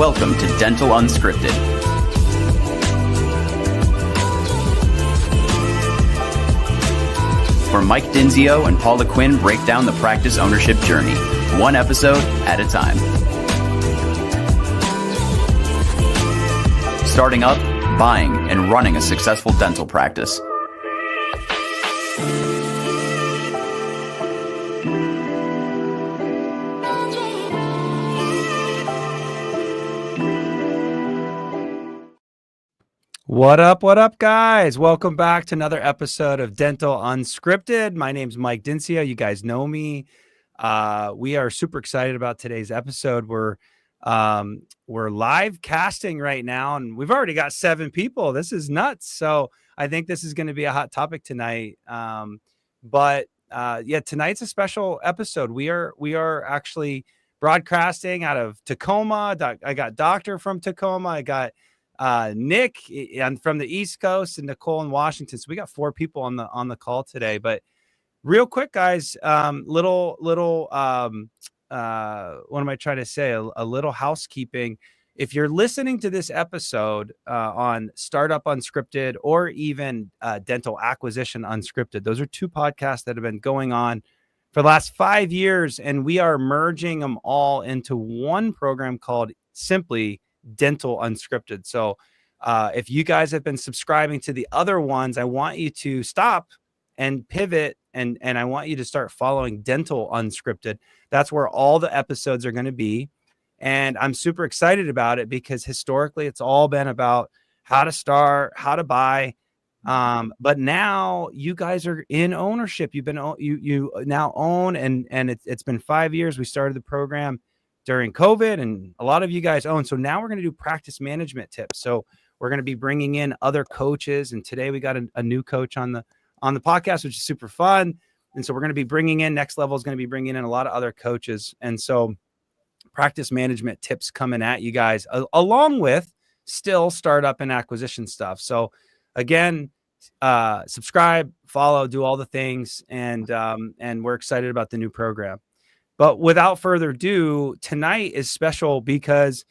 Welcome to Dental Unscripted. Where Mike Dinzio and Paula Quinn break down the practice ownership journey, one episode at a time. Starting up, buying, and running a successful dental practice. What up, guys? Welcome back to another episode of Dental Unscripted. My name's Mike Dinzio. You guys know me. We are super excited about today's episode. We're live casting right now, and we've already got 7 people. This is nuts. So I think this is going to be a hot topic tonight. But tonight's a special episode. We are actually broadcasting out of Tacoma. I got Doctor from Tacoma. I got Nick and from the East Coast, and Nicole in Washington. So we got 4 people on the call today. But real quick, guys, what am I trying to say? A little housekeeping. If you're listening to this episode on Startup Unscripted or even Dental Acquisition Unscripted, those are 2 podcasts that have been going on for the last 5 years, and we are merging them all into one program called simply Dental Unscripted. So if you guys have been subscribing to the other ones, I want you to stop and pivot, and I want you to start following Dental Unscripted. That's where all the episodes are going to be. And I'm super excited about it because historically it's all been about how to start, how to buy. But now you guys are in ownership. You now own, and it's been 5 years. We started the program during COVID, and a lot of you guys own. So now we're going to do practice management tips. So we're going to be bringing in other coaches. And today we got a new coach on the podcast, which is super fun. And so we're going to be bringing in, next level is going to be bringing in a lot of other coaches. And so practice management tips coming at you guys, along with still startup and acquisition stuff. So again, subscribe, follow, do all the things. And we're excited about the new program. But without further ado, tonight is special because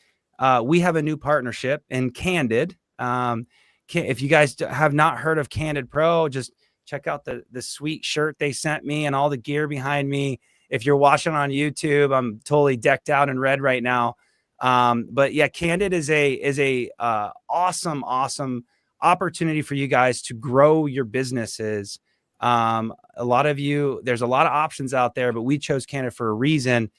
we have a new partnership in Candid. If you guys have not heard of CandidPro, just check out the sweet shirt they sent me and all the gear behind me. If you're watching on YouTube, I'm totally decked out in red right now. But yeah, Candid is a awesome opportunity for you guys to grow your businesses. A lot of you, there's a lot of options out there, but we chose Candid for a reason.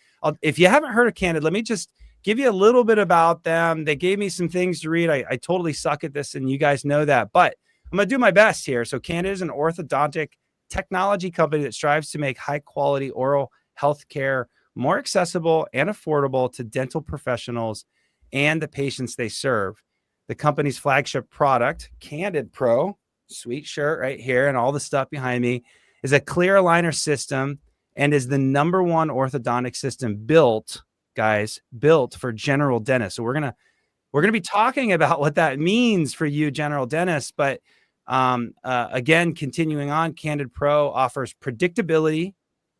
If you haven't heard of Candid, let me just give you a little bit about them. They gave me some things to read. I totally suck at this, and you guys know that, but I'm going to do my best here. So Candid is an orthodontic technology company that strives to make high quality oral health care more accessible and affordable to dental professionals and the patients they serve. The company's flagship product, CandidPro, sweet shirt right here and all the stuff behind me, is a clear aligner system and is the #1 orthodontic system built for general dentists. So we're gonna be talking about what that means for you general dentists. But again, continuing on, CandidPro offers predictability,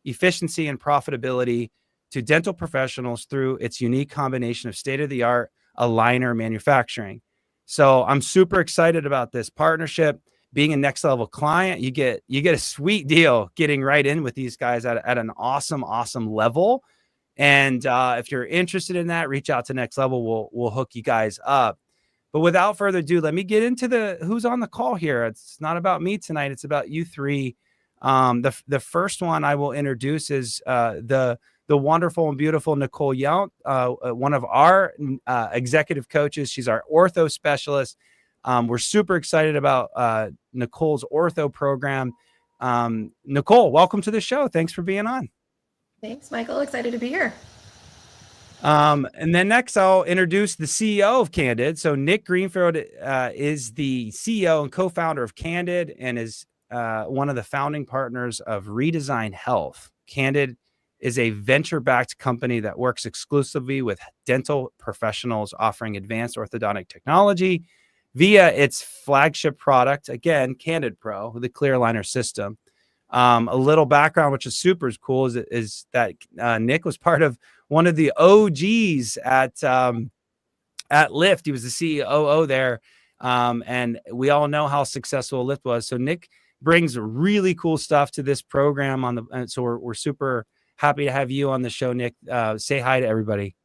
efficiency, and profitability to dental professionals through its unique combination of state-of-the-art aligner manufacturing. So I'm super excited about this partnership. Being a next level client, you get a sweet deal getting right in with these guys at an awesome level. And if you're interested in that, reach out to Next Level. We'll hook you guys up. But without further ado, let me get into who's on the call here. It's not about me tonight. It's about you 3. The first one I will introduce is the wonderful and beautiful Nicole Yount, one of our executive coaches. She's our ortho specialist. We're super excited about Nicole's ortho program. Nicole, welcome to the show. Thanks for being on. Thanks, Michael. Excited to be here. And then next, I'll introduce the CEO of Candid. So Nick Greenfield is the CEO and co-founder of Candid and is one of the founding partners of Redesign Health. Candid is a venture-backed company that works exclusively with dental professionals offering advanced orthodontic technology via its flagship product, again, CandidPro, the clear aligner system. A little background, which is super cool, is that Nick was part of one of the OGs at at Lyft. He was the CEO there. And we all know how successful Lyft was. So Nick brings really cool stuff to this program and so we're super happy to have you on the show, Nick. Say hi to everybody.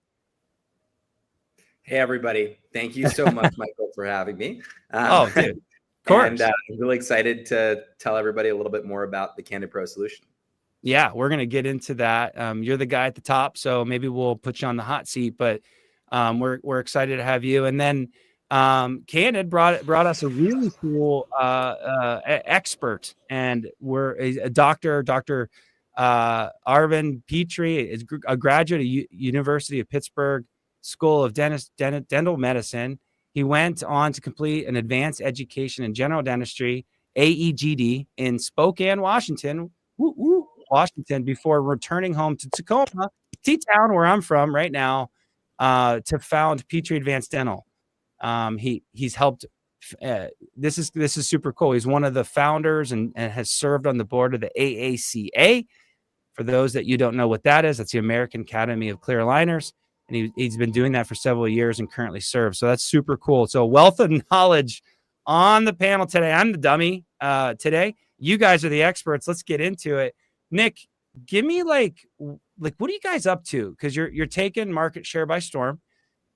Hey, everybody. Thank you so much, Michael, for having me. Oh, dude. Of course. And I'm really excited to tell everybody a little bit more about the CandidPro solution. Yeah, we're going to get into that. You're the guy at the top, so maybe we'll put you on the hot seat, but we're excited to have you. And then Candid brought us a really cool expert, and we're a doctor, Dr. Arvind Petrie, is a graduate of University of Pittsburgh School of Dental Medicine. He went on to complete an advanced education in general dentistry, AEGD, in Spokane, Washington. Washington, before returning home to Tacoma, T-Town, where I'm from right now, to found Petrie Advanced Dental. He's helped. This is super cool. He's one of the founders and has served on the board of the AACA. For those that you don't know what that is, that's the American Academy of Clear Aligners, and he's been doing that for several years and currently serves. So that's super cool. So wealth of knowledge on the panel today. I'm the dummy today. You guys are the experts. Let's get into it. Nick, give me like what are you guys up to? Because you're taking market share by storm.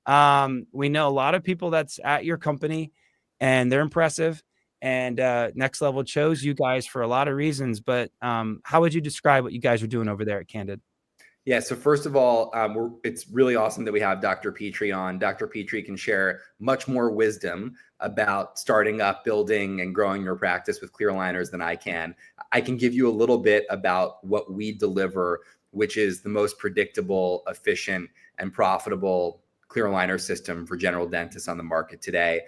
We know a lot of people that's at your company, and they're impressive. And Next Level chose you guys for a lot of reasons. But how would you describe what you guys are doing over there at Candid? Yeah, so first of all, it's really awesome that we have Dr. Petrie on. Dr. Petrie can share much more wisdom about starting up, building, and growing your practice with clear aligners than I can. I can give you a little bit about what we deliver, which is the most predictable, efficient, and profitable clear aligner system for general dentists on the market today.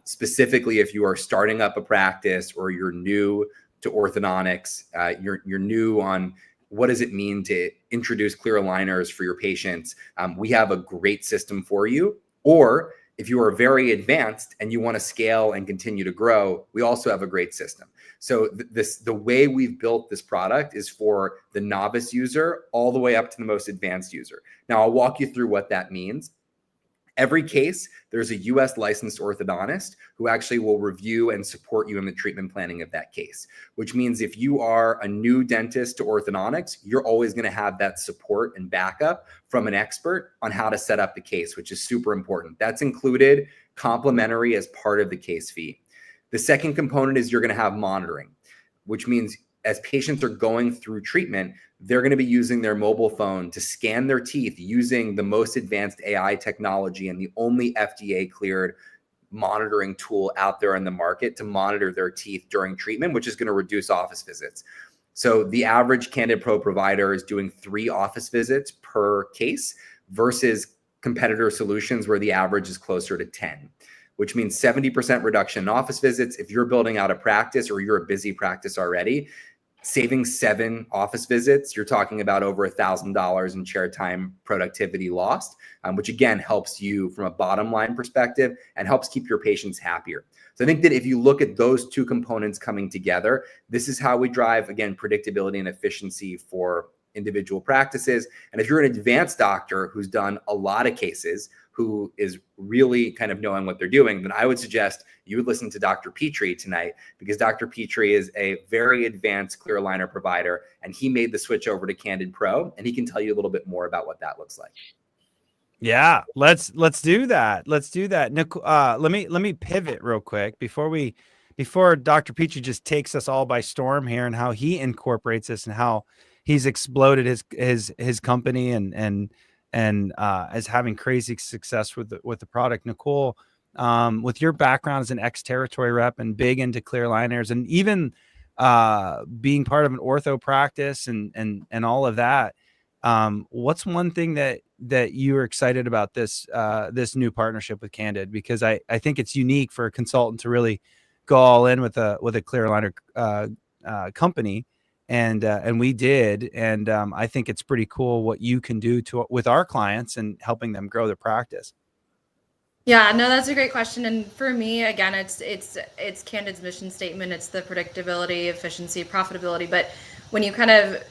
Specifically, if you are starting up a practice or you're new to orthodontics, you're new on what does it mean to introduce clear aligners for your patients, we have a great system for you. Or if you are very advanced and you want to scale and continue to grow, we also have a great system. So the way we've built this product is for the novice user all the way up to the most advanced user. Now, I'll walk you through what that means. Every case, there's a US licensed orthodontist who actually will review and support you in the treatment planning of that case, which means if you are a new dentist to orthodontics, you're always going to have that support and backup from an expert on how to set up the case, which is super important. That's included complimentary as part of the case fee. The second component is you're going to have monitoring, which means as patients are going through treatment, they're going to be using their mobile phone to scan their teeth using the most advanced AI technology and the only FDA cleared monitoring tool out there in the market to monitor their teeth during treatment, which is going to reduce office visits. So the average CandidPro provider is doing 3 office visits per case versus competitor solutions where the average is closer to 10, which means 70% reduction in office visits. If you're building out a practice or you're a busy practice already, saving 7 office visits, you're talking about over $1,000 in chair time productivity lost, which again helps you from a bottom line perspective and helps keep your patients happier. So I think that if you look at those 2 components coming together, this is how we drive, again, predictability and efficiency for individual practices. And if you're an advanced doctor who's done a lot of cases, who is really kind of knowing what they're doing, then I would suggest you would listen to Dr. Petrie tonight, because Dr. Petrie is a very advanced clear aligner provider, and he made the switch over to CandidPro, and he can tell you a little bit more about what that looks like. Yeah, let's do that. Let's do that. Nicole, let me pivot real quick before Dr. Petrie just takes us all by storm here and how he incorporates this and how he's exploded his company and as having crazy success with the product. Nicole, with your background as an ex-territory rep and big into clear aligners, and even being part of an ortho practice and all of that, what's one thing that you are excited about this new partnership with Candid? Because I think it's unique for a consultant to really go all in with a clear aligner company. And we did, and I think it's pretty cool what you can do with our clients and helping them grow their practice. Yeah, no, that's a great question. And for me, again, it's Candid's mission statement. It's the predictability, efficiency, profitability. But when you kind of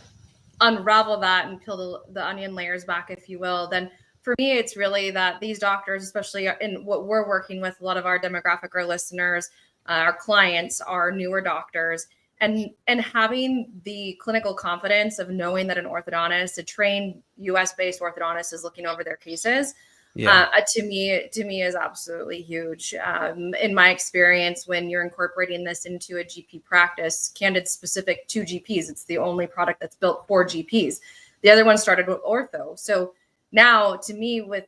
unravel that and peel the onion layers back, if you will, then for me, it's really that these doctors, especially in what we're working with, a lot of our demographic, our listeners, our clients are newer doctors, and having the clinical confidence of knowing that an orthodontist, a trained US-based orthodontist, is looking over their cases. To me is absolutely huge. In my experience, when you're incorporating this into a GP practice, Candid's specific to GPs, it's the only product that's built for GPs. The other one started with ortho. So now, to me, with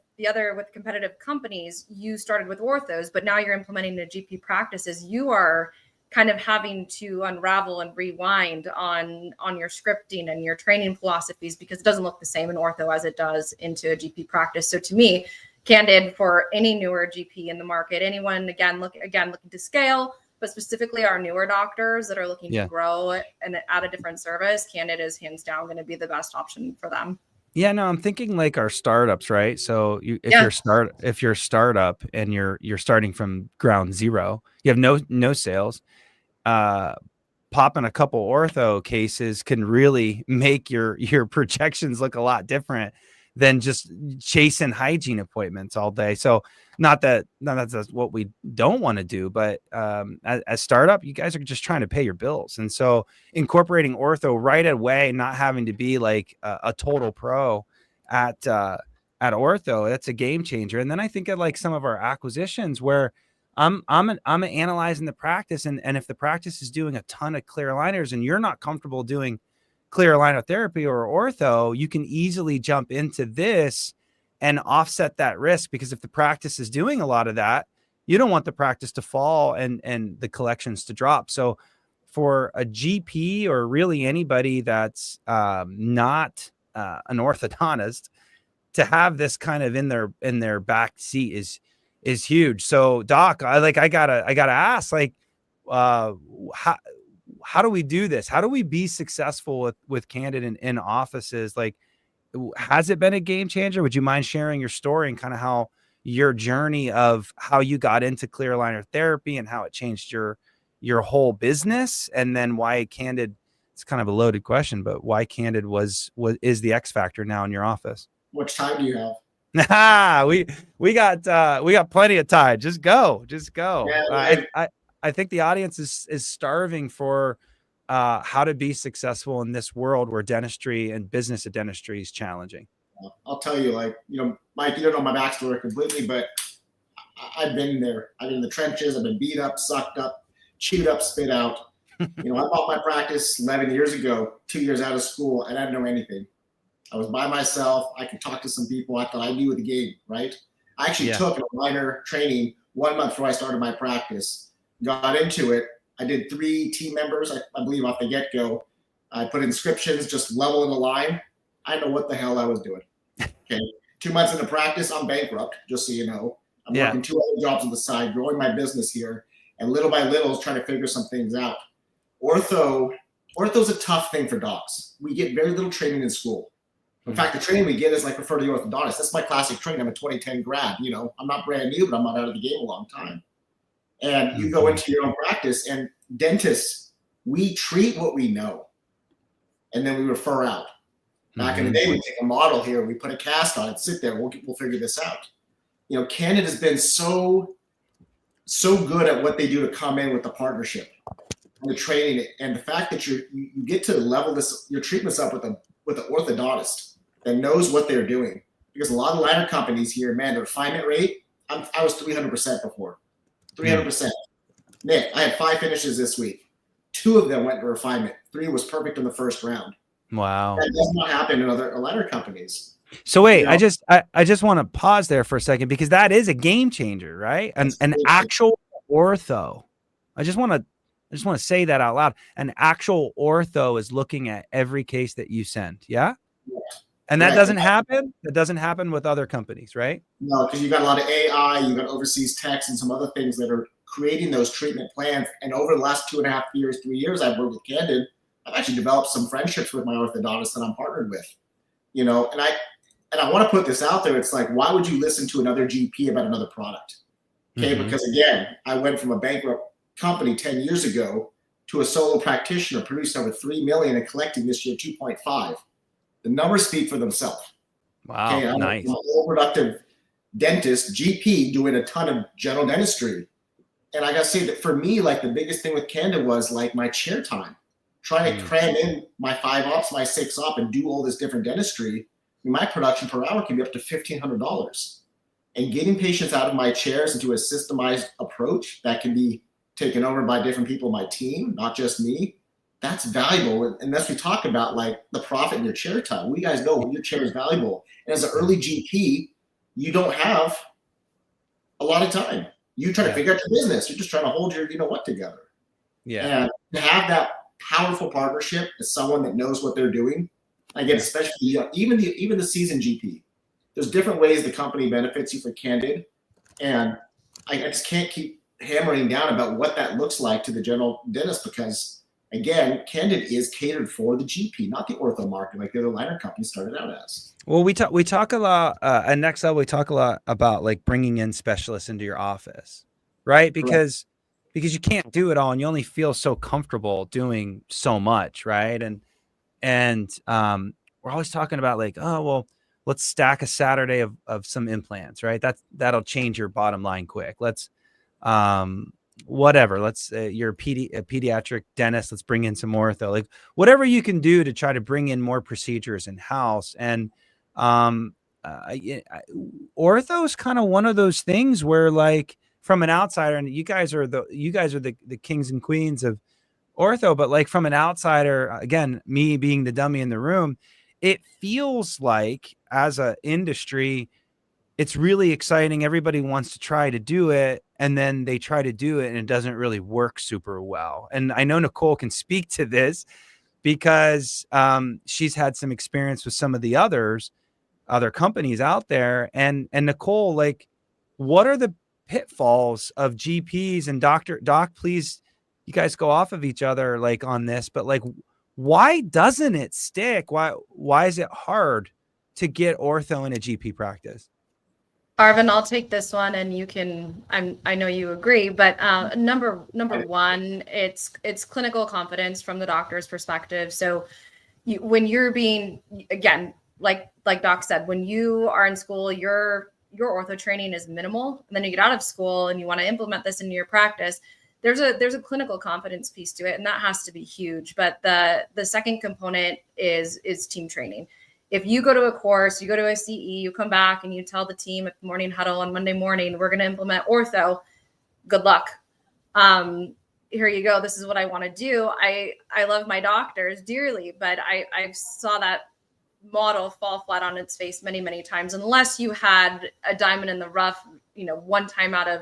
competitive companies, you started with orthos, but now you're implementing the GP practices. You are kind of having to unravel and rewind on your scripting and your training philosophies, because it doesn't look the same in ortho as it does into a GP practice. So to me, Candid, for any newer GP in the market, anyone looking to scale, but specifically our newer doctors that are looking to grow and add a different service, Candid is hands down going to be the best option for them. Yeah, no, I'm thinking like our startups, right? So if you're a startup and you're starting from ground zero, you have no sales, popping a couple ortho cases can really make your projections look a lot different than just chasing hygiene appointments all day. So not that's what we don't want to do, but as startup, you guys are just trying to pay your bills. And so incorporating ortho right away, not having to be like a total pro at ortho, that's a game changer. And then I think of like some of our acquisitions where I'm analyzing the practice, and if the practice is doing a ton of clear aligners and you're not comfortable doing clear aligner therapy or ortho, you can easily jump into this and offset that risk, because if the practice is doing a lot of that, you don't want the practice to fall and the collections to drop. So for a GP or really anybody that's not an orthodontist, to have this kind of in their back seat is huge. So Doc, I gotta ask, like, how do we do this? How do we be successful with Candid in offices? Like, has it been a game changer? Would you mind sharing your story and kind of how your journey of how you got into clear aligner therapy and how it changed your whole business, and then why Candid? It's kind of a loaded question, but why Candid is the X factor now in your office? Much time do you have? we got plenty of time. Just go. Yeah, I think the audience is starving for how to be successful in this world where dentistry and business of dentistry is challenging. I'll tell you, like, Mike, you don't know my backstory completely, but I've been there. I've been in the trenches. I've been beat up, sucked up, chewed up, spit out. I bought my practice 11 years ago, 2 years out of school, and I didn't know anything. I was by myself. I could talk to some people. I thought I knew the game, right? I actually took an aligner training 1 month before I started my practice. Got into it. I did 3 team members, I believe, off the get-go. I put inscriptions, just level in the line. I didn't know what the hell I was doing. Okay. 2 months into practice, I'm bankrupt, just so you know. I'm working 2 other jobs on the side, growing my business here, and little by little trying to figure some things out. Ortho's a tough thing for docs. We get very little training in school. In fact, the training we get is like refer to the orthodontist. That's my classic training. I'm a 2010 grad. I'm not brand new, but I'm not out of the game a long time. And you go into your own practice, and dentists, we treat what we know, and then we refer out. Back in the day, we take a model here, we put a cast on it, sit there, we'll figure this out. Candid has been so good at what they do to come in with the partnership and the training, and the fact that you get to level your treatments up with the orthodontist that knows what they're doing. Because a lot of liner companies here, man, the refinement rate, I was 300% before. 300%. Nick, I had 5 finishes this week. 2 of them went to refinement. 3 was perfect in the first round. Wow. That does not happen in other liner companies. So wait, I just want to pause there for a second, because that is a game changer, right? An actual ortho. I just want to say that out loud. An actual ortho is looking at every case that you send. Yeah. And that doesn't happen. That doesn't happen with other companies, right? No, because you got a lot of AI, you got overseas techs and some other things that are creating those treatment plans. And over the last 2.5 years, 3 years, I've worked with Candid. I've actually developed some friendships with my orthodontist that I'm partnered with. And I want to put this out there. It's like, why would you listen to another GP about another product? Okay, because again, I went from a bankrupt company 10 years ago to a solo practitioner, produced over 3 million and collecting this year 2.5. The numbers speak for themselves. Wow, Okay, I'm nice. an overproductive dentist, GP, doing a ton of general dentistry. And I gotta say that for me, like the biggest thing with Candid was like my chair time. Trying to cram in my 5 ops, my 6 op, and do all this different dentistry. My production per hour can be up to $1,500. And getting patients out of my chairs into a systemized approach that can be taken over by different people in my team, not just me, that's valuable. Unless we talk about like the profit in your chair time. We guys know your chair is valuable. And as an early GP, you don't have a lot of time. You try to figure out your business. You're just trying to hold your, what together. Yeah. And to have that powerful partnership as someone that knows what they're doing, again, especially even the seasoned GP, there's different ways the company benefits you for Candid. And I just can't keep hammering down about what that looks like to the general dentist, because again, Candid is catered for the GP, not the ortho market like the other liner companies started out as. Well, we talk a lot at Next Level. We talk a lot about like bringing in specialists into your office, right? Because you can't do it all, and you only feel so comfortable doing so much, right? And we're always talking about like, oh well, let's stack a Saturday of some implants, right? That'll change your bottom line quick. Let's whatever. Let's you're a pediatric dentist. Let's bring in some ortho, like whatever you can do to try to bring in more procedures in house. And ortho is kind of one of those things where, like, from an outsider, and you guys are the kings and queens of ortho, but like from an outsider, again, me being the dummy in the room, it feels like as a industry, it's really exciting. Everybody wants to try to do it, and then they try to do it and it doesn't really work super well. And I know Nicole can speak to this because she's had some experience with some of the other companies out there. And Nicole, like, what are the pitfalls of GPs and Doc, please, you guys go off of each other like on this, but like, why doesn't it stick? Why is it hard to get ortho in a GP practice? Arvin, I'll take this one, and you can. I know you agree, but number one, it's clinical confidence from the doctor's perspective. So, when you're being, again, like Doc said, when you are in school, your ortho training is minimal, and then you get out of school and you want to implement this into your practice. There's a clinical confidence piece to it, and that has to be huge. But the second component is team training. If you go to a course, you go to a CE, you come back and you tell the team at the morning huddle on Monday morning, we're going to implement ortho, good luck. Here you go. This is what I want to do. I love my doctors dearly, but I saw that model fall flat on its face many, many times, unless you had a diamond in the rough, one time out of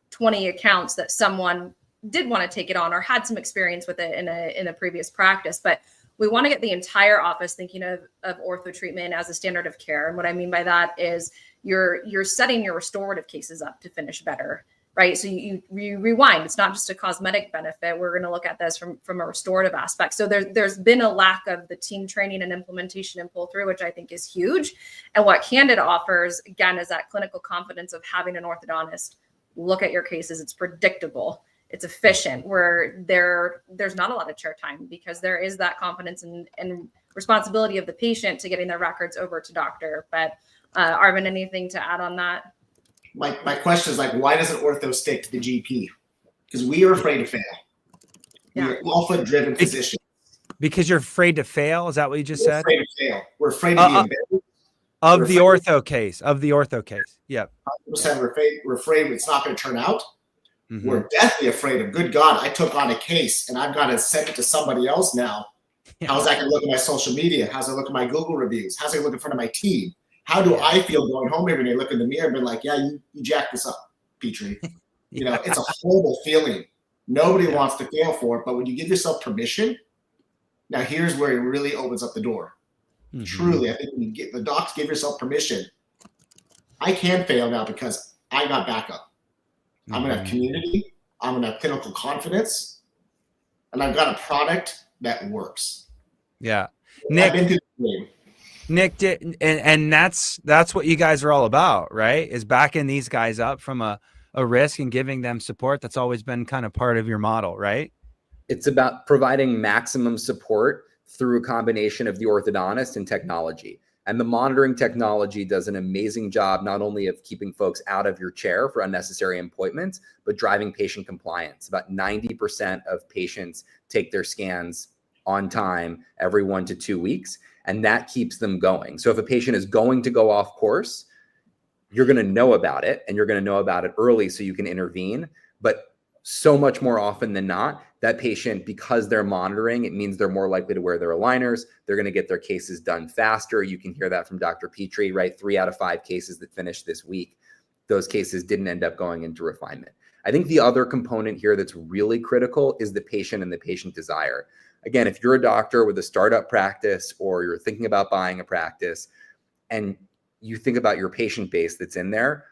20 accounts that someone did want to take it on or had some experience with it in a previous practice. But we want to get the entire office thinking of ortho treatment as a standard of care. And what I mean by that is you're setting your restorative cases up to finish better, right? So you rewind. It's not just a cosmetic benefit. We're going to look at this from a restorative aspect. So there's been a lack of the team training and implementation and pull through, which I think is huge. And what Candid offers, again, is that clinical confidence of having an orthodontist look at your cases. It's predictable. It's efficient, where there's not a lot of chair time, because there is that confidence and responsibility of the patient to getting their records over to doctor. But Arvin, anything to add on that? My question is, like, why doesn't ortho stick to the GP? Because we are afraid to fail. Yeah. We are alpha-driven physicians. Because you're afraid to fail? Is that what you just said? We're afraid to fail. We're afraid to be embedded. Of the ortho case. Yep. 100%. We're afraid it's not going to turn out. Mm-hmm. We're deathly afraid of, good God, I took on a case and I've got to send it to somebody else now. Yeah. How's that going to look at my social media? How's it look at my Google reviews? How's it look in front of my team? How do I feel going home every day, look in the mirror and be like, yeah, you jacked this up, Petrie. It's a horrible feeling. Nobody wants to fail for it. But when you give yourself permission, now here's where it really opens up the door. Mm-hmm. Truly, I think when you the docs give yourself permission, I can fail now because I got backup. I'm going to have community. I'm going to have clinical confidence. And I've got a product that works. Yeah. I've been through the game. Nick, and that's what you guys are all about, right? Is backing these guys up from a risk and giving them support. That's always been kind of part of your model, right? It's about providing maximum support through a combination of the orthodontist and technology. And the monitoring technology does an amazing job, not only of keeping folks out of your chair for unnecessary appointments, but driving patient compliance. About 90% of patients take their scans on time every 1 to 2 weeks, and that keeps them going. So if a patient is going to go off course, you're going to know about it, and you're going to know about it early so you can intervene. But so much more often than not, that patient, because they're monitoring, it means they're more likely to wear their aligners. They're going to get their cases done faster. You can hear that from Dr. Petrie, right? 3 out of 5 cases that finished this week, those cases didn't end up going into refinement. I think the other component here that's really critical is the patient and the patient desire. Again, if you're a doctor with a startup practice, or you're thinking about buying a practice, and you think about your patient base that's in there,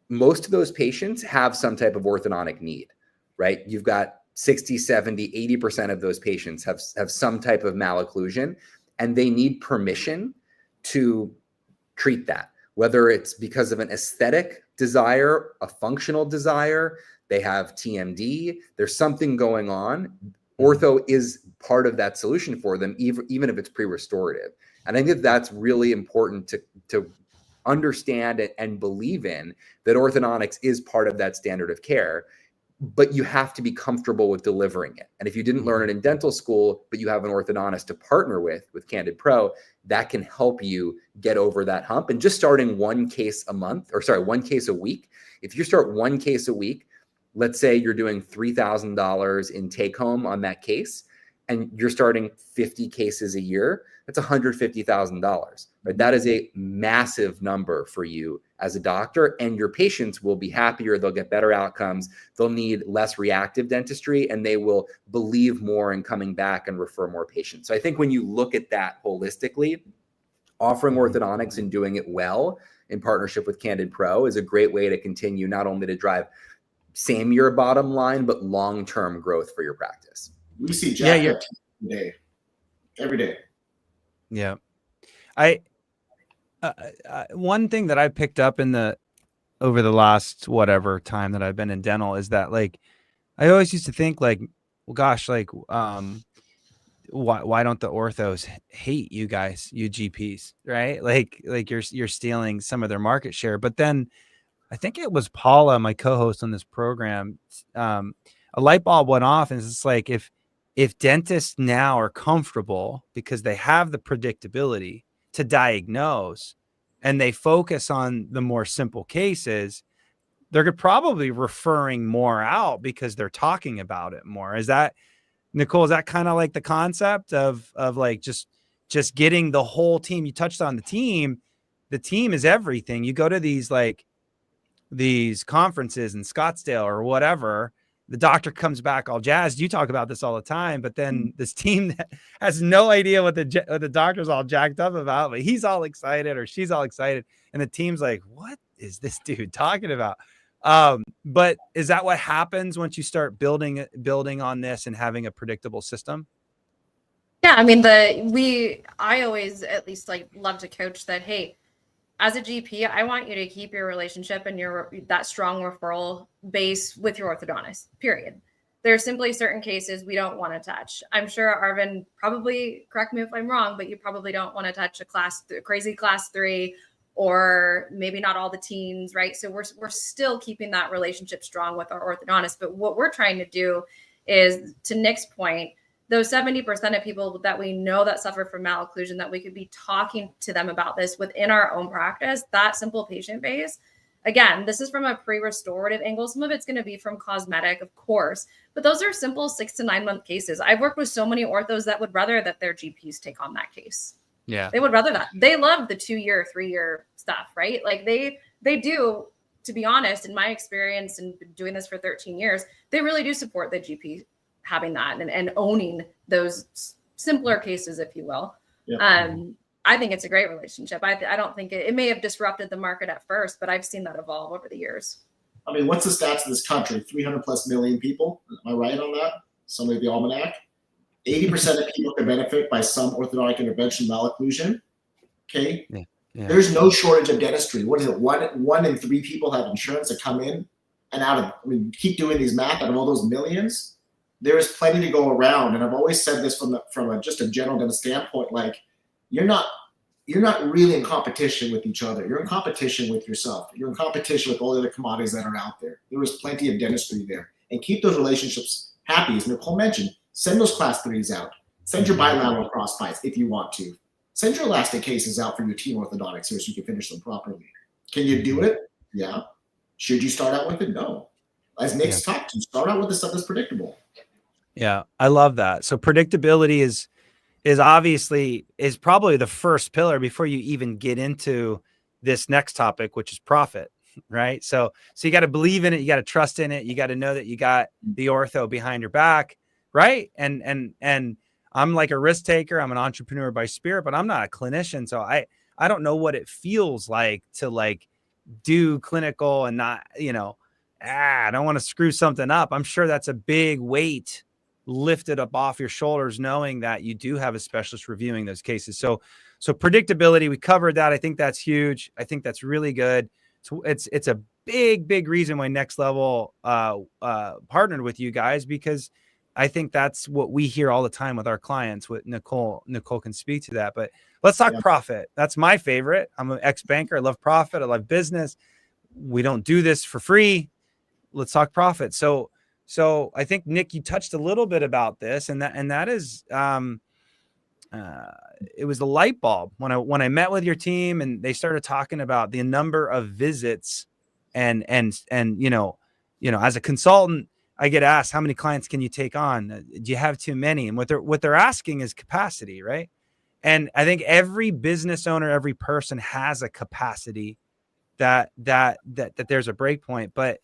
most of those patients have some type of orthodontic need, right? You've got 60, 70, 80% of those patients have some type of malocclusion, and they need permission to treat that, whether it's because of an aesthetic desire, a functional desire, they have TMD, there's something going on. Ortho is part of that solution for them, even if it's pre-restorative. And I think that's really important to understand and believe in, that orthodontics is part of that standard of care, but you have to be comfortable with delivering it. And if you didn't learn it in dental school, but you have an orthodontist to partner with CandidPro, that can help you get over that hump. And just starting 1 case a month, or sorry, 1 case a week, if you start 1 case a week, let's say you're doing $3,000 in take home on that case, and you're starting 50 cases a year, that's $150,000. Right? That is a massive number for you as a doctor, and your patients will be happier. They'll get better outcomes. They'll need less reactive dentistry, and they will believe more in coming back and refer more patients. So I think when you look at that holistically, offering orthodontics and doing it well in partnership with CandidPro is a great way to continue not only to drive same year bottom line, but long-term growth for your practice. We see Jack every day. Yeah. One thing that I picked up over the last whatever time that I've been in dental is that, like, I always used to think, like, well, gosh, like, why don't the orthos hate you guys, you GPs, right? Like you're stealing some of their market share. But then I think it was Paula, my co-host on this program, a light bulb went off, and it's just like, if dentists now are comfortable because they have the predictability to diagnose, and they focus on the more simple cases, they're probably referring more out because they're talking about it more. Is that, Nicole, is that kind of like the concept of like just getting the whole team? You touched on the team. The team is everything. You go to these conferences in Scottsdale or whatever, the doctor comes back all jazzed. You talk about this all the time, but then this team that has no idea what the doctor's all jacked up about, but he's all excited or she's all excited. And the team's like, what is this dude talking about? But is that what happens once you start building on this and having a predictable system? Yeah. I mean, I always at least like love to coach that, hey, as a GP, I want you to keep your relationship and that strong referral base with your orthodontist, period. There are simply certain cases we don't want to touch. I'm sure Arvin, probably correct me if I'm wrong, but you probably don't want to touch a crazy class 3, or maybe not all the teens, right? So we're still keeping that relationship strong with our orthodontist. But what we're trying to do is, to Nick's point, those 70% of people that we know that suffer from malocclusion, that we could be talking to them about this within our own practice, that simple patient base. Again, this is from a pre-restorative angle. Some of it's going to be from cosmetic, of course, but those are simple 6 to 9 month cases. I've worked with so many orthos that would rather that their GPs take on that case. Yeah. They would rather that. They love the 2-year, 3-year stuff, right? Like they do, to be honest, in my experience and doing this for 13 years, they really do support the GP having that and owning those simpler cases, if you will. Yeah. I think it's a great relationship. I don't think it may have disrupted the market at first, but I've seen that evolve over the years. I mean, what's the stats of this country? 300 plus million people. Am I right on that? Somebody the almanac. 80% of people can benefit by some orthodontic intervention malocclusion. Okay. Yeah. Yeah. There's no shortage of dentistry. What is it? One in 3 people have insurance that come in and out of, I mean, keep doing these math out of all those millions. There is plenty to go around. And I've always said this from just a general dentist standpoint, like, you're not you're not really in competition with each other. You're in competition with yourself. You're in competition with all the other commodities that are out there. There is plenty of dentistry there. And keep those relationships happy. As Nicole mentioned, send those class 3s out. Send your bilateral cross bites if you want to. Send your elastic cases out for your teen orthodontics here so you can finish them properly. Can you do it? Yeah. Should you start out with it? No. As Nick's talked to, start out with the stuff that's predictable. Yeah, I love that. So predictability is obviously probably the first pillar before you even get into this next topic, which is profit, right? So you got to believe in it, you got to trust in it, you got to know that you got the ortho behind your back, right? And I'm like a risk taker, I'm an entrepreneur by spirit, but I'm not a clinician, so I don't know what it feels like to like do clinical and not, I don't want to screw something up. I'm sure that's a big weight lifted up off your shoulders, knowing that you do have a specialist reviewing those cases. So predictability, we covered that. I think that's huge. I think that's really good. So it's a big reason why Next Level partnered with you guys, because I think that's what we hear all the time with our clients. With Nicole can speak to that, but let's talk profit. That's my favorite. I'm an ex-banker. I love profit. I love business. We don't do this for free. Let's talk profit. So I think, Nick, you touched a little bit about this, and that is, it was the light bulb when I met with your team and they started talking about the number of visits, and as a consultant, I get asked, how many clients can you take on? Do you have too many? And what they're asking is capacity, right? And I think every business owner, every person has a capacity that there's a break point, but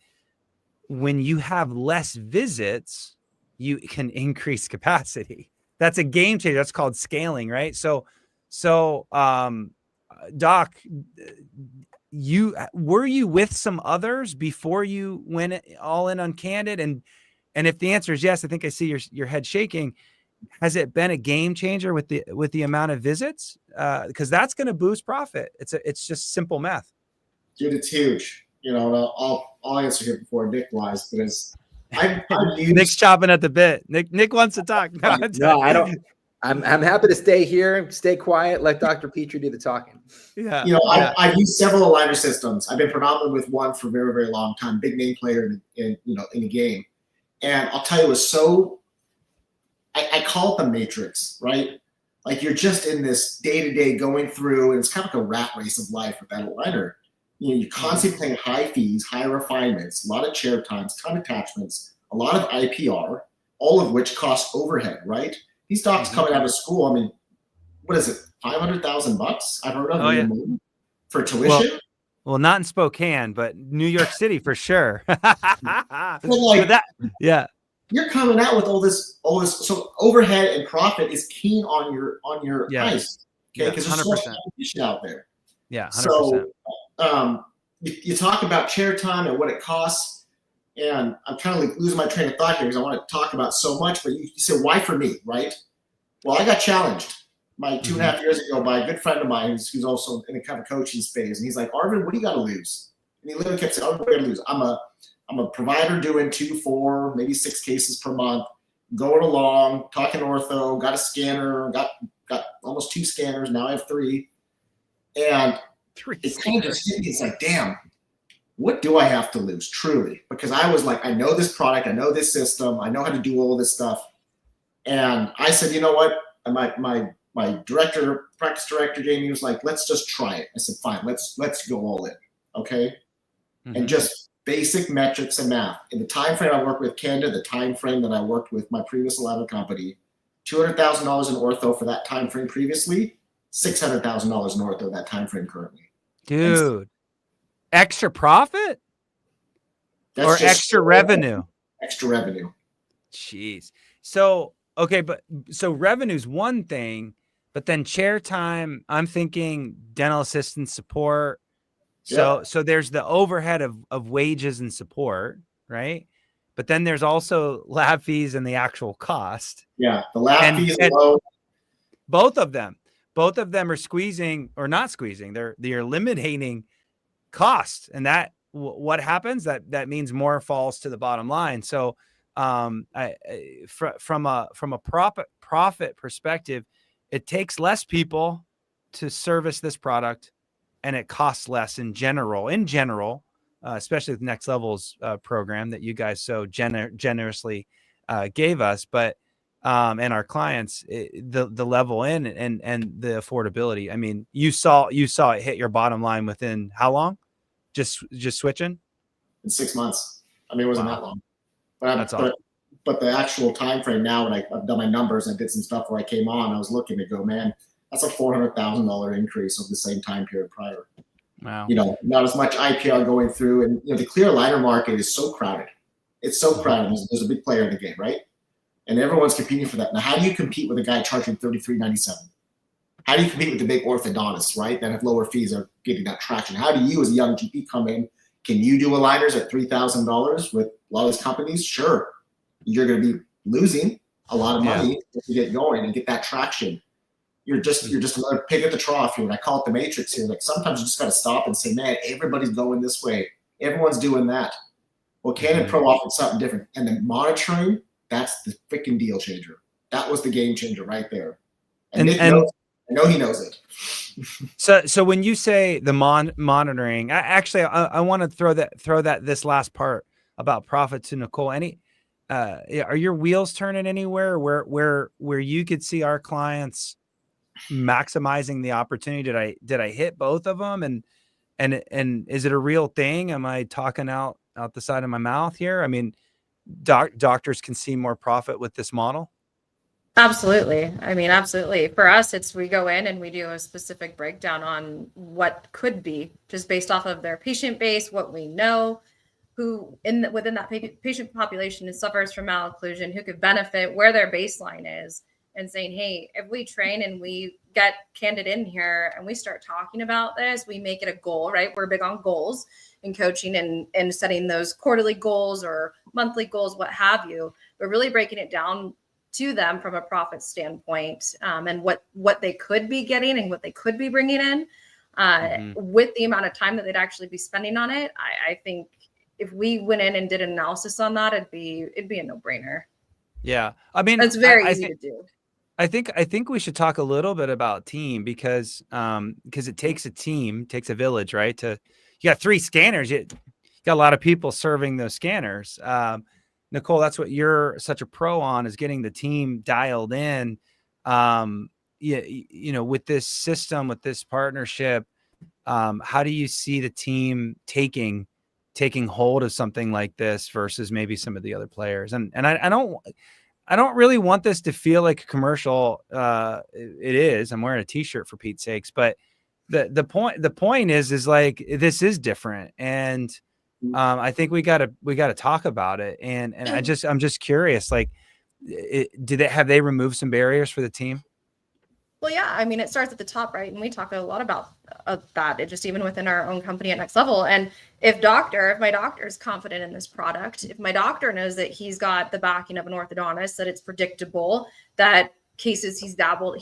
when you have less visits, you can increase capacity. That's a game changer. That's called scaling, right? So, Doc, were you with some others before you went all in on Candid? And if the answer is yes, I think I see your head shaking. Has it been a game changer with the amount of visits? Because that's going to boost profit. It's just simple math. Dude, it's huge. I'll answer here before Nick lies, because I've used... Nick's chopping at the bit. Nick wants to talk. No, I don't. I'm happy to stay here, stay quiet, let Dr. Petrie do the talking. Yeah. I've used several aligner systems. I've been predominantly with one for a very, very long time. Big name player in the game. And I'll tell you, it was so, I call it the matrix, right? Like you're just in this day-to-day going through, and it's kind of like a rat race of life with that aligner. You're constantly paying high fees, high refinements, a lot of chair times, ton of attachments, a lot of IPR, all of which cost overhead, right? These docs coming out of school, I mean, what is it, $500,000? I've heard of for tuition. Well, not in Spokane, but New York City for sure. You're coming out with all this. So overhead and profit is keen on your price, okay? Because there's so much competition out there. Yeah, 100%. So you talk about chair time and what it costs, and I'm kind of like losing my train of thought here because I want to talk about so much. But you said, why for me, right? Well, I got challenged 2.5 years ago by a good friend of mine who's also in the kind of coaching space, and he's like, Arvin, what do you got to lose? And he literally kept saying, "Arvin, what do you got to lose? I'm a provider doing 2, 4, maybe 6 cases per month, going along, talking ortho, got a scanner, got almost 2 scanners. Now I have 3. And it kind of just hit me. It's like, damn, what do I have to lose truly? Because I was like, I know this product, I know this system, I know how to do all this stuff. And I said, you know what? And my practice director, Jamie, was like, let's just try it. I said, fine, let's go all in. Okay. And just basic metrics and math. In the time frame I worked with Candid, the time frame that I worked with my previous aligner company, $200,000 in ortho for that time frame previously, $600,000 in ortho that time frame currently. Dude, extra profit or extra revenue? Extra revenue. Jeez. So, okay, so revenue's one thing, but then chair time, I'm thinking dental assistant support. So there's the overhead of wages and support, right? But then there's also lab fees and the actual cost. Yeah, the lab fees alone. Both of them are squeezing or not squeezing. They're eliminating cost, and that what happens that means more falls to the bottom line. So, from a profit perspective, it takes less people to service this product, and it costs less in general, especially with Next Level's program that you guys so generously gave us, but and our clients, the level in and the affordability. I mean, you saw it hit your bottom line within how long? Just switching in 6 months. I mean, it wasn't that long, That's awesome. But the actual time frame now, when I've done my numbers, I did some stuff where I came on, I was looking to go, man, that's a $400,000 increase over the same time period prior. Wow. You know, not as much IPR going through, and you know, the clear aligner market is so crowded. It's so crowded. There's a big player in the game, right? And everyone's competing for that. Now, how do you compete with a guy charging $33.97? How do you compete with the big orthodontists, right, that have lower fees, are getting that traction? How do you, as a young GP, come in? Can you do aligners at $3,000 with a lot of these companies? Sure. You're going to be losing a lot of money to get going and get that traction. You're just another pig at the trough here. And I call it the matrix here. Like, sometimes you just got to stop and say, man, everybody's going this way. Everyone's doing that. Well, CandidPro offers something different. And the monitoring, that's the freaking deal changer. That was the game changer right there. And Nick knows, I know he knows it. So when you say the monitoring, I want to throw that this last part about profit to Nicole. Are your wheels turning anywhere where you could see our clients maximizing the opportunity? Did I hit both of them? And is it a real thing? Am I talking out the side of my mouth here? I mean, doctors can see more profit with this model. Absolutely. I mean, absolutely. For us, we go in and we do a specific breakdown on what could be, just based off of their patient base, what we know, who within that patient population suffers from malocclusion, who could benefit, where their baseline is, and saying, hey, if we train and we get Candid in here and we start talking about this, we make it a goal, right? We're big on goals in coaching and setting those quarterly goals or monthly goals, what have you, but really breaking it down to them from a profit standpoint, and what they could be getting and what they could be bringing in with the amount of time that they'd actually be spending on it. I think if we went in and did an analysis on that, it'd be a no-brainer. Yeah. I mean, it's very easy to do. I think we should talk a little bit about team because it takes a team, takes a village, right? You got 3 scanners. You got a lot of people serving those scanners. Nicole, that's what you're such a pro on, is getting the team dialed in. You know, with this system, with this partnership, how do you see the team taking hold of something like this versus maybe some of the other players? And I don't really want this to feel like a commercial. It is. I'm wearing a t-shirt for Pete's sakes, but the point is like, this is different. And I think we gotta talk about it. And I'm just curious, like, have they removed some barriers for the team? Well, yeah, I mean, it starts at the top, right? And we talk a lot about that, it just even within our own company at Next Level. And if my doctor is confident in this product, if my doctor knows that he's got the backing of an orthodontist, that it's predictable, that cases he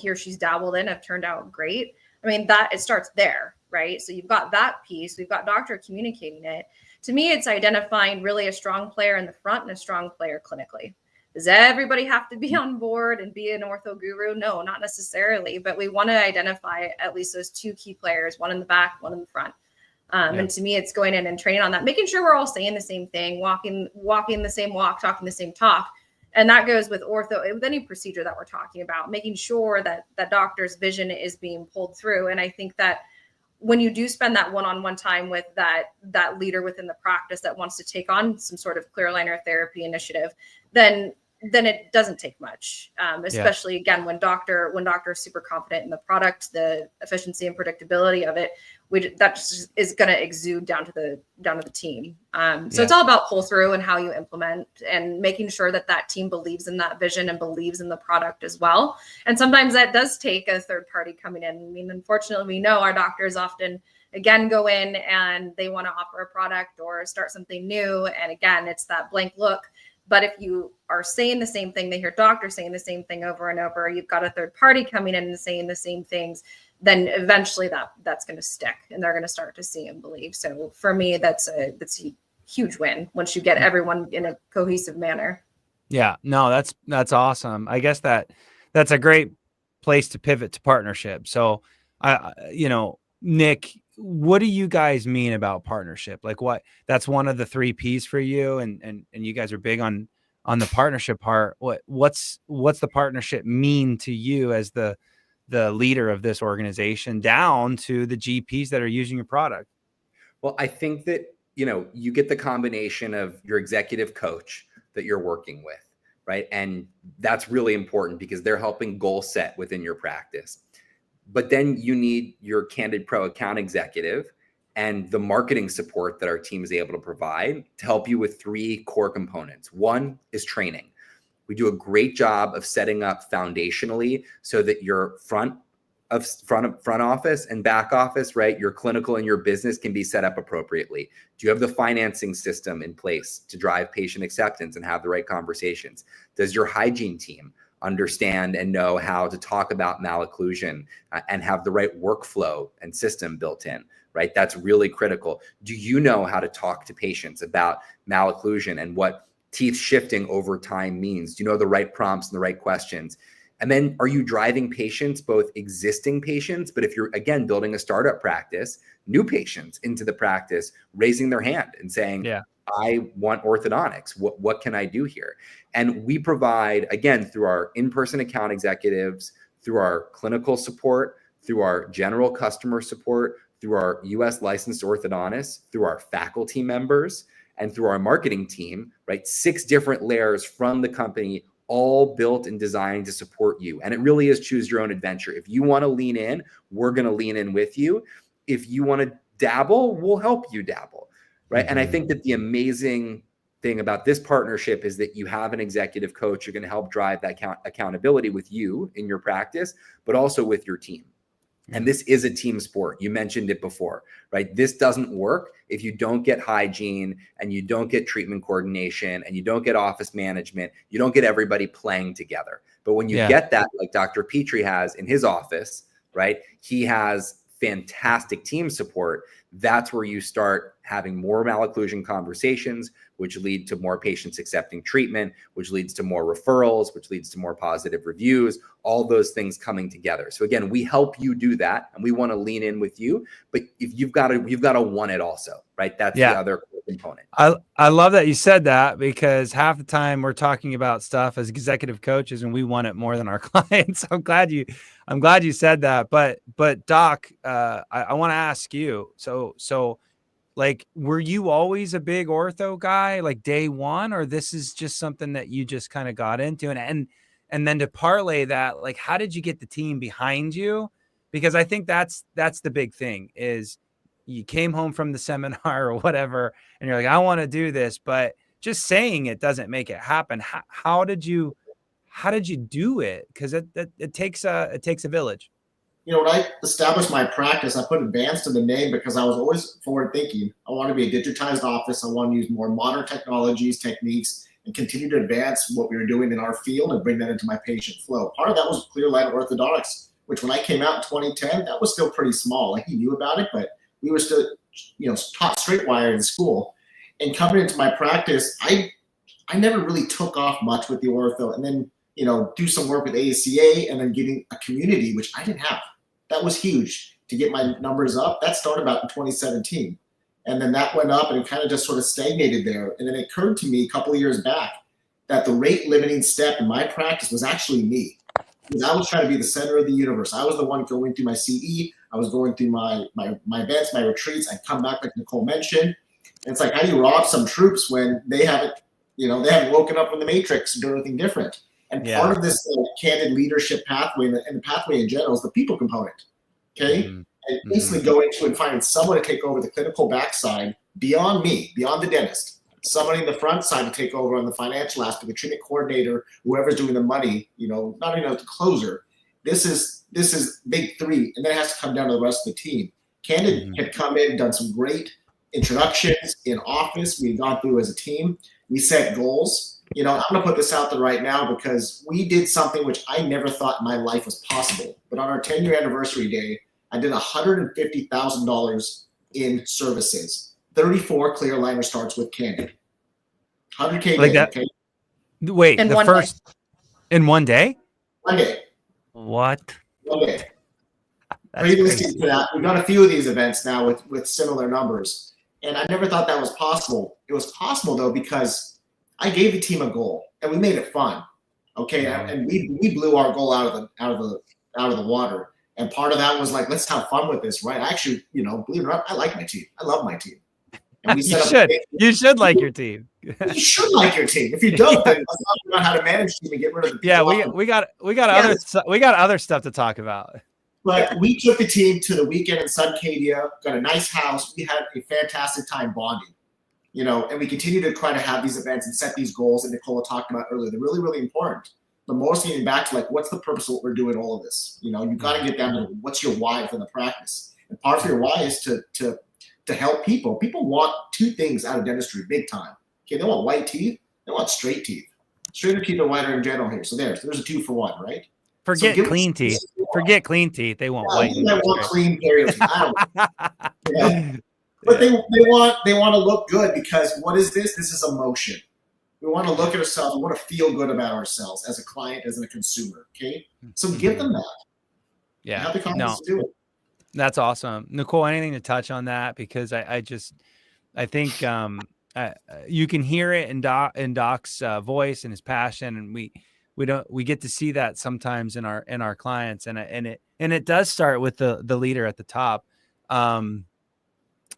or she's dabbled in have turned out great. I mean, that it starts there, right? So you've got that piece. We've got doctor communicating it. To me, it's identifying really a strong player in the front and a strong player clinically. Does everybody have to be on board and be an ortho guru? No, not necessarily, but we want to identify at least those 2 key players, one in the back, one in the front. And to me, it's going in and training on that, making sure we're all saying the same thing, walking the same walk, talking the same talk. And that goes with ortho, with any procedure that we're talking about, making sure that that doctor's vision is being pulled through. And I think that when you do spend that one-on-one time with that leader within the practice that wants to take on some sort of clear aligner therapy initiative, then it doesn't take much, especially again, when doctor is super confident in the product, the efficiency and predictability of it, that just is going to exude down to the team. So it's all about pull through and how you implement and making sure that team believes in that vision and believes in the product as well. And sometimes that does take a third party coming in. I mean, unfortunately, we know our doctors often, again, go in and they want to offer a product or start something new. And again, it's that blank look. But if you are saying the same thing, they hear doctors saying the same thing over and over, you've got a third party coming in and saying the same things, then eventually that's going to stick and they're going to start to see and believe. So for me, that's a huge win once you get everyone in a cohesive manner. Yeah, no, that's awesome. I guess that's a great place to pivot to partnership. So Nick, what do you guys mean about partnership? Like that's one of the 3 P's for you. And you guys are big on the partnership part. What's the partnership mean to you as the leader of this organization down to the GPs that are using your product? Well, I think that, you get the combination of your executive coach that you're working with, right? And that's really important because they're helping goal set within your practice. But then you need your CandidPro account executive and the marketing support that our team is able to provide to help you with 3 core components. One is training. We do a great job of setting up foundationally so that your front office and back office, right? Your clinical and your business can be set up appropriately. Do you have the financing system in place to drive patient acceptance and have the right conversations? Does your hygiene team understand and know how to talk about malocclusion and have the right workflow and system built in, right? That's really critical. Do you know how to talk to patients about malocclusion and what teeth shifting over time means? Do you know the right prompts and the right questions? And then are you driving patients, both existing patients, but if you're, again, building a startup practice, new patients into the practice, raising their hand and saying, yeah, I want orthodontics. What can I do here? And we provide, again, through our in-person account executives, through our clinical support, through our general customer support, through our US licensed orthodontists, through our faculty members, and through our marketing team, right? 6 different layers from the company, all built and designed to support you. And it really is choose your own adventure. If you want to lean in, we're going to lean in with you. If you want to dabble, we'll help you dabble, right? And I think that the amazing thing about this partnership is that you have an executive coach who's going to help drive that accountability with you in your practice, but also with your team. And this is a team sport. You mentioned it before, right? This doesn't work if you don't get hygiene and you don't get treatment coordination and you don't get office management. You don't get everybody playing together. But when you get that, like Dr. Petrie has in his office, right? He has fantastic team support. That's where you start having more malocclusion conversations, which lead to more patients accepting treatment, which leads to more referrals, which leads to more positive reviews, all those things coming together. So again, we help you do that and we want to lean in with you, but if you've got to want it also, right? That's the other component. I love that you said that, because half the time we're talking about stuff as executive coaches and we want it more than our clients. I'm glad you said that. But Doc, I want to ask you, so like, were you always a big ortho guy, like day one, or this is just something that you just kind of got into? And then to parlay that, like, how did you get the team behind you? Because I think that's the big thing, is you came home from the seminar or whatever, and you're like, I want to do this, but just saying it doesn't make it happen. How did you do it? Because it takes a village. When I established my practice, I put advanced in the name because I was always forward thinking. I want to be a digitized office. I want to use more modern technologies, techniques, and continue to advance what we were doing in our field and bring that into my patient flow. Part of that was clear line orthodontics, which when I came out in 2010, that was still pretty small. Like, he knew about it, but we were still, taught straight wire in school. And coming into my practice, I never really took off much with the ortho, and then, do some work with ACA and then getting a community, which I didn't have. That was huge to get my numbers up. That started about in 2017. And then that went up and it kind of just sort of stagnated there. And then it occurred to me a couple of years back that the rate limiting step in my practice was actually me. Because I was trying to be the center of the universe. I was the one going through my CE. I was going through my events, my retreats. I'd come back, like Nicole mentioned. And it's like, how do you rob some troops when they haven't woken up from the matrix and done anything different? And part of this Candid leadership pathway and the pathway in general is the people component. Okay. And basically going to and finding someone to take over the clinical backside beyond me, beyond the dentist, somebody in the front side to take over on the financial aspect, the treatment coordinator, whoever's doing the money, not even the closer. This is big 3. And then it has to come down to the rest of the team. Candid had come in, done some great introductions in office. We've gone through as a team. We set goals. I'm going to put this out there right now because we did something which I never thought in my life was possible. But on our 10-year anniversary day, I did $150,000 in services. 34 clear aligner starts with Candid. 100K like day, that. Okay? Wait, in one day? One day. What? One day. That's Previously crazy. to that, we've done a few of these events now with similar numbers. And I never thought that was possible. It was possible though, because I gave the team a goal and we made it fun. Okay. And we blew our goal out of the water. And part of that was like, let's have fun with this, right? Actually, believe it or not, I like my team. I love my team. And we You should like your team. You should like your team. If you don't, then let's talk about how to manage team and get rid of the people. Yeah, we got other stuff to talk about. But we took the team to the weekend in Suncadia, got a nice house. We had a fantastic time bonding, and we continue to try to have these events and set these goals that Nicola talked about earlier. They're really, really important. But most getting back to like, what's the purpose of what we're doing all of this? You've got to get down to what's your why for the practice. And part of your why is to help people. People want two things out of dentistry big time. Okay, they want white teeth, they want straight teeth. Straighter teeth are whiter in general here. So there's a 2-for-1, right? Forget clean teeth. Forget clean teeth. They want white. They want clean period. But they want to look good, because what is this? This is emotion. We want to look at ourselves. We want to feel good about ourselves as a client, as a consumer. Okay, so give them that. Yeah, have the confidence to do it. That's awesome, Nicole. Anything to touch on that? Because I think you can hear it in Doc's voice and his passion, and we get to see that sometimes in our clients, and it does start with the leader at the top.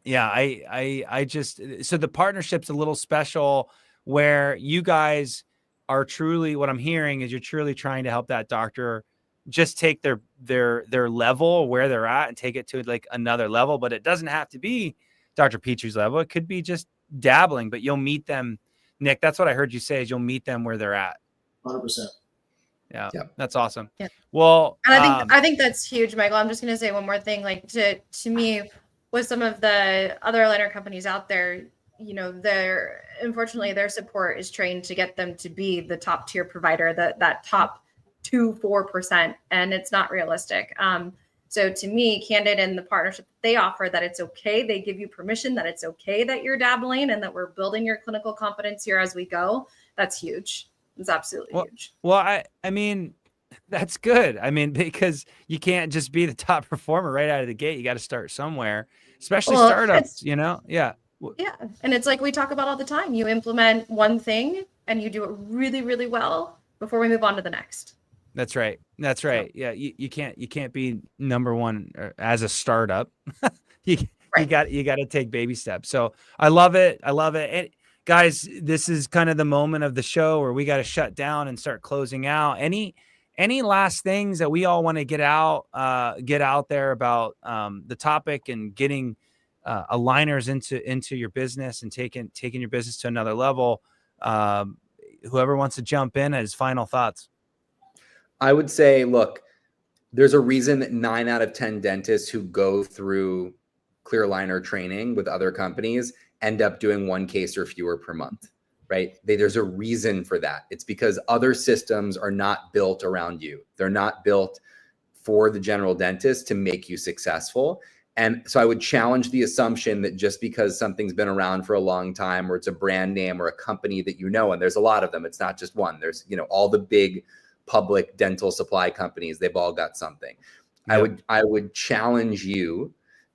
Yeah, I just, so the partnership's a little special, where you guys are truly, what I'm hearing is you're truly trying to help that doctor just take their level where they're at and take it to like another level. But it doesn't have to be Dr. Petrie's level. It could be just dabbling, but you'll meet them. Nick, that's what I heard you say, is you'll meet them where they're at. 100%. Yeah, that's awesome. Yeah. Well, and I think that's huge, Michael. I'm just going to say one more thing. Like to me, with some of the other aligner companies out there, unfortunately their support is trained to get them to be the top tier provider, that top 2-4%, and it's not realistic. So to me, Candid and the partnership they offer, that it's okay. They give you permission that it's okay that you're dabbling and that we're building your clinical competence here as we go. That's huge. It's absolutely huge. Well, I mean, that's good. I mean, because you can't just be the top performer right out of the gate. You got to start somewhere, especially startups, Yeah. Yeah. And it's like we talk about all the time. You implement one thing and you do it really, really well before we move on to the next. That's right. That's right. Yeah. You can't be number one as a startup. you got to take baby steps. So I love it. And guys, this is kind of the moment of the show where we got to shut down and start closing out. Any last things that we all want to get out there about the topic and getting aligners into your business and taking your business to another level? Whoever wants to jump in as final thoughts. I would say, look, there's a reason that 9 out of 10 dentists who go through clear aligner training with other companies end up doing 1 case or fewer per month, right? There's a reason for that. It's because other systems are not built around you. They're not built for the general dentist to make you successful. And so I would challenge the assumption that just because something's been around for a long time, or it's a brand name or a company that and there's a lot of them, it's not just one. There's, all the big public dental supply companies, they've all got something. Yep. I would challenge you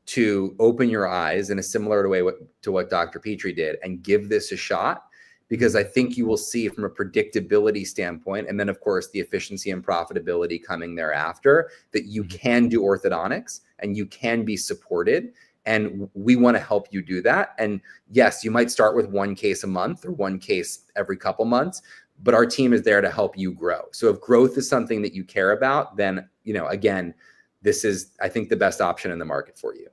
to open your eyes in a similar way to what Dr. Petrie did and give this a shot, because I think you will see from a predictability standpoint, and then of course the efficiency and profitability coming thereafter, that you can do orthodontics and you can be supported. And we want to help you do that. And yes, you might start with 1 case a month or 1 case every couple months, but our team is there to help you grow. So if growth is something that you care about, then, again, this is, I think, the best option in the market for you.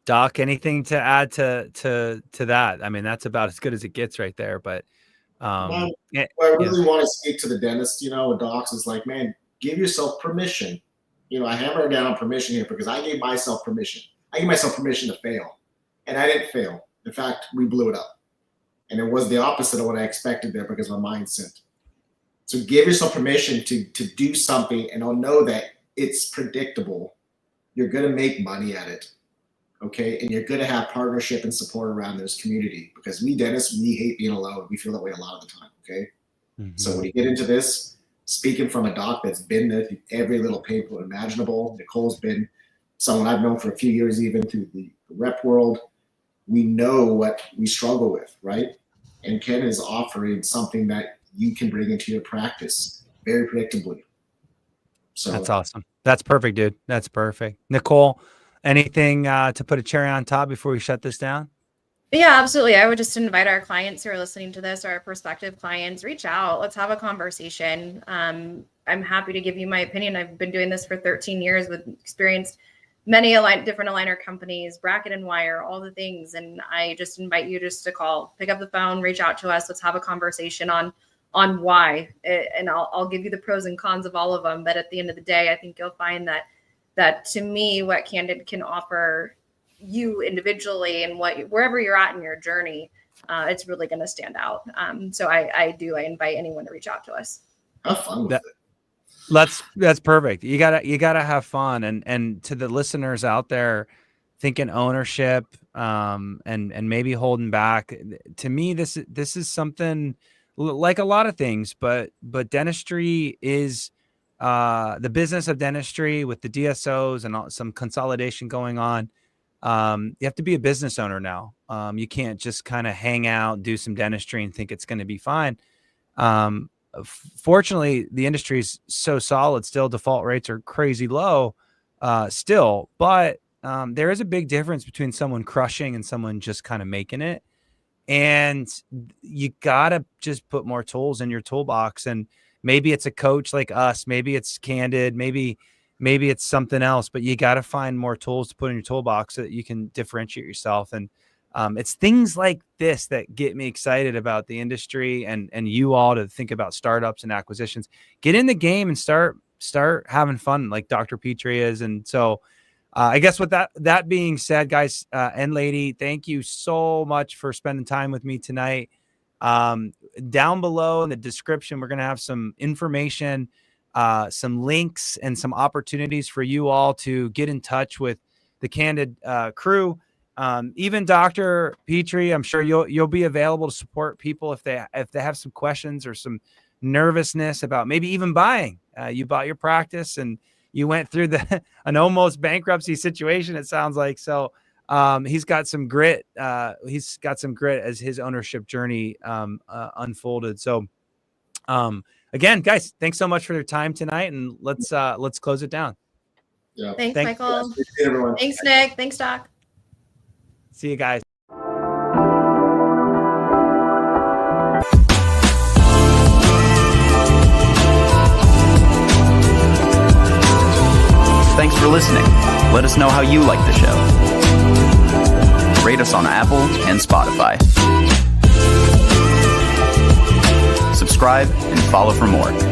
Doc, anything to add to that? I mean, that's about as good as it gets right there. But I really want to speak to the dentist, with docs, is like, man, give yourself permission. I hammer down on permission here because I gave myself permission. I gave myself permission to fail, and I didn't fail. In fact, we blew it up. And it was the opposite of what I expected there because of my mindset. So give yourself permission to do something, and I'll know that it's predictable. You're going to make money at it. Okay. And you're going to have partnership and support around this community, because we dentists, we hate being alone. We feel that way a lot of the time. Okay. Mm-hmm. So when you get into this, speaking from a doc that's been there through every little pain point imaginable. Nicole's been someone I've known for a few years, even through the rep world. We know what we struggle with, right? And Ken is offering something that you can bring into your practice very predictably. So that's awesome. That's perfect, dude. That's perfect. Nicole, anything to put a cherry on top before we shut this down? Yeah, absolutely. I would just invite our clients who are listening to this, or our prospective clients, reach out. Let's have a conversation. I'm happy to give you my opinion. I've been doing this for 13 years with experienced many different aligner companies, bracket and wire, all the things. And I just invite you just to call, pick up the phone, reach out to us. Let's have a conversation on why. And I'll give you the pros and cons of all of them. But at the end of the day, I think you'll find that to me, what Candid can offer you individually and wherever you're at in your journey, it's really going to stand out. So I invite anyone to reach out to us. have fun with it. That's perfect. You gotta have fun. And to the listeners out there thinking ownership, and maybe holding back, to me, this is something like a lot of things, but dentistry is, the business of dentistry with the DSOs and some consolidation going on. You have to be a business owner now. You can't just kind of hang out, do some dentistry and think it's going to be fine. Fortunately, the industry is so solid still. Default rates are crazy low still, but there is a big difference between someone crushing and someone just kind of making it. And you got to just put more tools in your toolbox. And maybe it's a coach like us, maybe it's Candid, maybe it's something else, but you got to find more tools to put in your toolbox so that you can differentiate yourself. And it's things like this that get me excited about the industry and you all to think about startups and acquisitions. Get in the game and start having fun like Dr. Petrie is. And so I guess with that being said, guys, and lady, thank you so much for spending time with me tonight. Down below in the description, we're going to have some information, some links and some opportunities for you all to get in touch with the Candid crew. Even Dr. Petrie, I'm sure you'll be available to support people if they have some questions or some nervousness about maybe even buying. You bought your practice and you went through an almost bankruptcy situation, it sounds like. So he's got some grit. He's got some grit as his ownership journey unfolded. So again, guys, thanks so much for your time tonight, and let's close it down. Yeah. Thanks, Michael. Yeah, everyone. Thanks, Nick. Thanks, Doc. See you guys. Thanks for listening. Let us know how you like the show. Rate us on Apple and Spotify. Subscribe and follow for more.